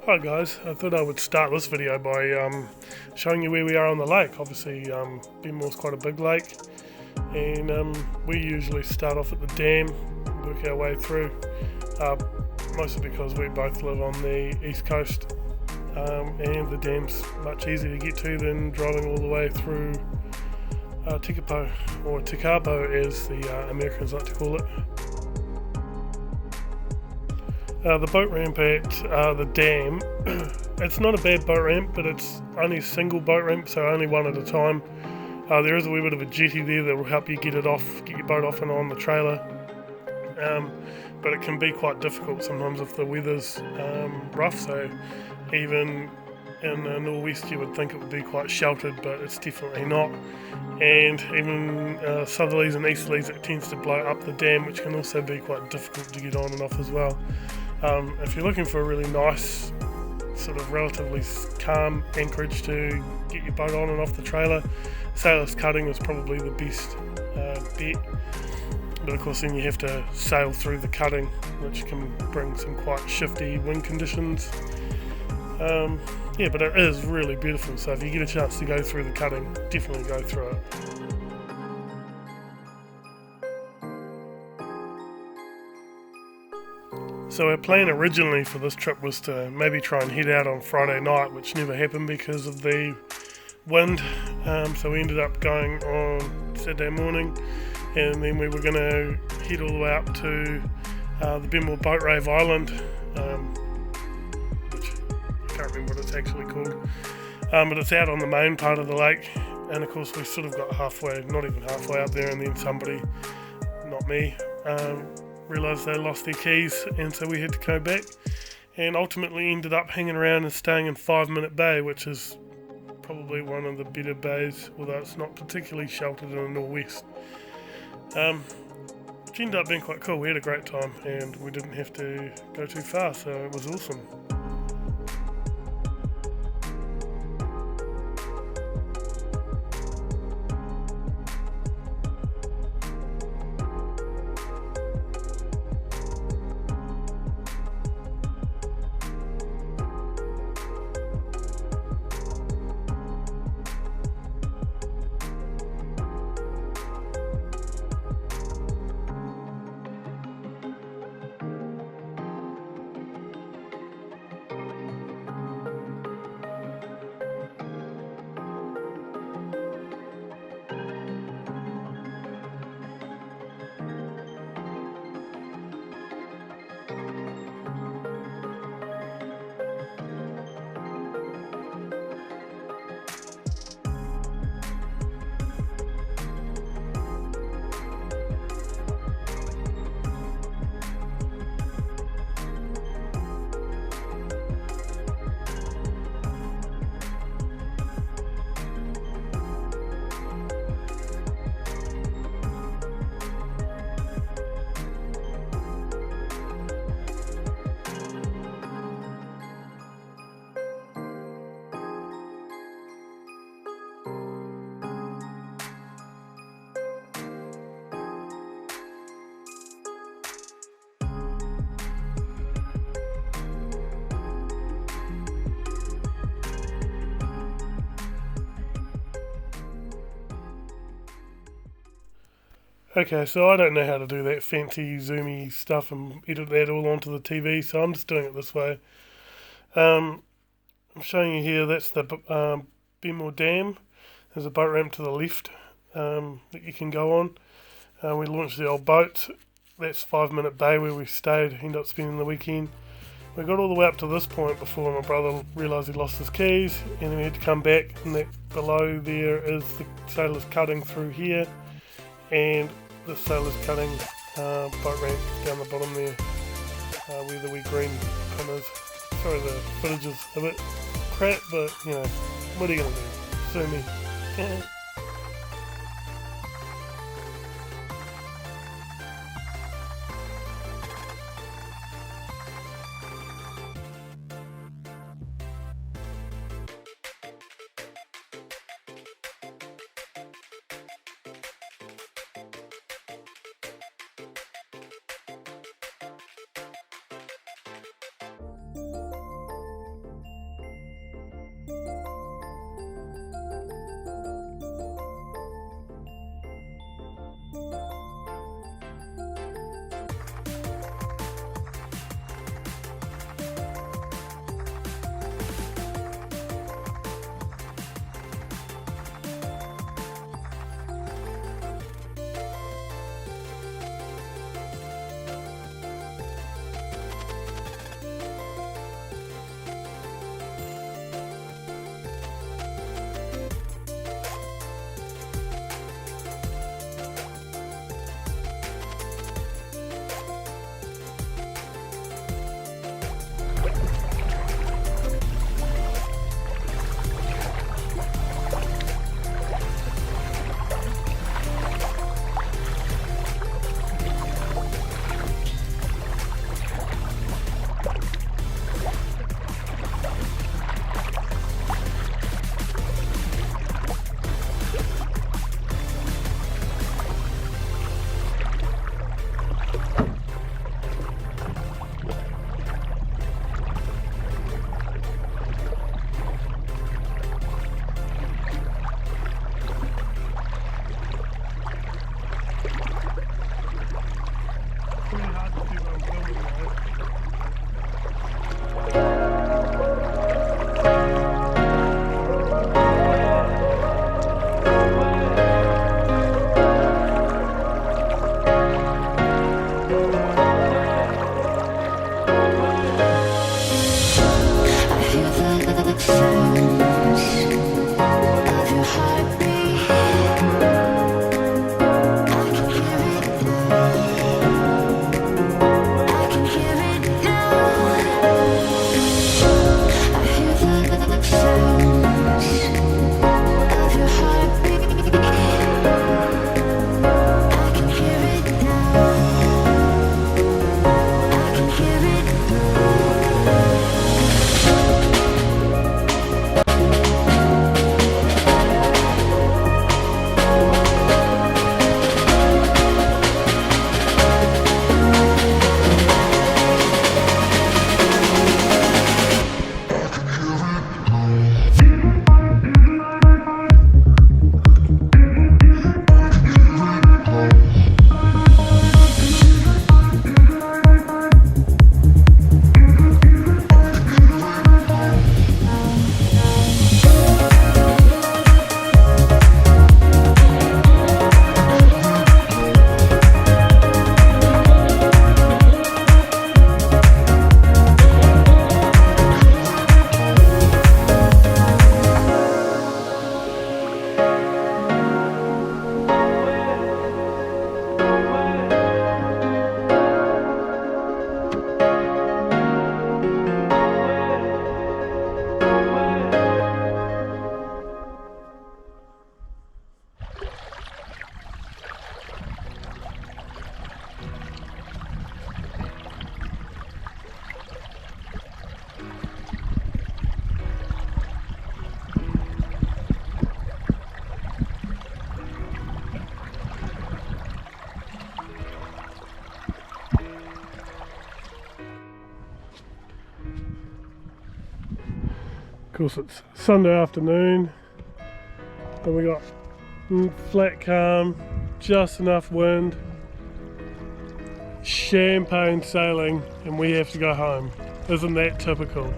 Hi guys, I thought I would start this video by showing you where we are on the lake. Obviously, Benmore's quite a big lake, and we usually start off at the dam, work our way through, mostly because we both live on the east coast, and the dam's much easier to get to than driving all the way through Tekapo, or Tekapo as the Americans like to call it. The boat ramp at the dam, it's not a bad boat ramp, but it's only a single boat ramp, so only one at a time. There is a wee bit of a jetty there that will help you get your boat off and on the trailer, but it can be quite difficult sometimes if the weather's rough, so even in the nor'west you would think it would be quite sheltered, but it's definitely not. And even southerlies and easterlies, it tends to blow up the dam, which can also be quite difficult to get on and off as well. If you're looking for a really nice, sort of relatively calm anchorage to get your boat on and off the trailer, sailor's cutting is probably the best bet. But of course then you have to sail through the cutting, which can bring some quite shifty wind conditions. But it is really beautiful, so if you get a chance to go through the cutting, definitely go through it. So our plan originally for this trip was to maybe try and head out on Friday night, which never happened because of the wind. So we ended up going on Saturday morning, and then we were going to head all the way up to the Benmore Boat Rave Island, which I can't remember what it's actually called. But it's out on the main part of the lake, and of course we sort of got not even halfway up there, and then somebody, not me, realised they lost their keys, and so we had to go back, and ultimately ended up hanging around and staying in 5 Minute Bay, which is probably one of the better bays, although it's not particularly sheltered in the nor'west. Which ended up being quite cool. We had a great time and we didn't have to go too far, so it was awesome. Okay, so I don't know how to do that fancy zoomy stuff and edit that all onto the TV, so I'm just doing it this way. I'm showing you here, that's the Benmore Dam. There's a boat ramp to the left that you can go on. We launched the old boat. That's 5 Minute Bay where we stayed, ended up spending the weekend. We got all the way up to this point before my brother realised he lost his keys, and then we had to come back, and that below there is the sailors cutting through here, and the sailors cutting boat ramp down the bottom there, where the wee green pin is. Sorry, the footage is a bit crap, but you know, what are you gonna do? Sue me. course it's Sunday afternoon and we got flat calm, just enough wind, champagne sailing, and we have to go home. Isn't that typical?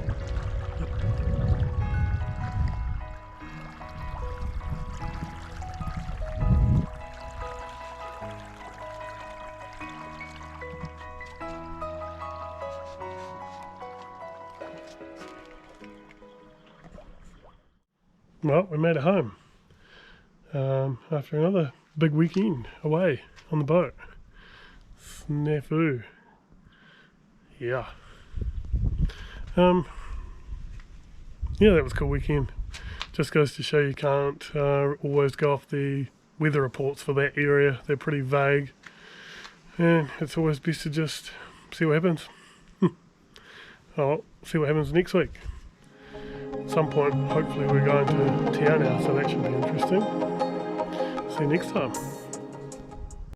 Well, we made it home after another big weekend away on the boat. Snafu. Yeah. Yeah, that was a cool weekend. Just goes to show you can't always go off the weather reports for that area. They're pretty vague. And it's always best to just see what happens. I'll see what happens next week. At some point, hopefully we're going to town now, so that should be interesting. See you next time.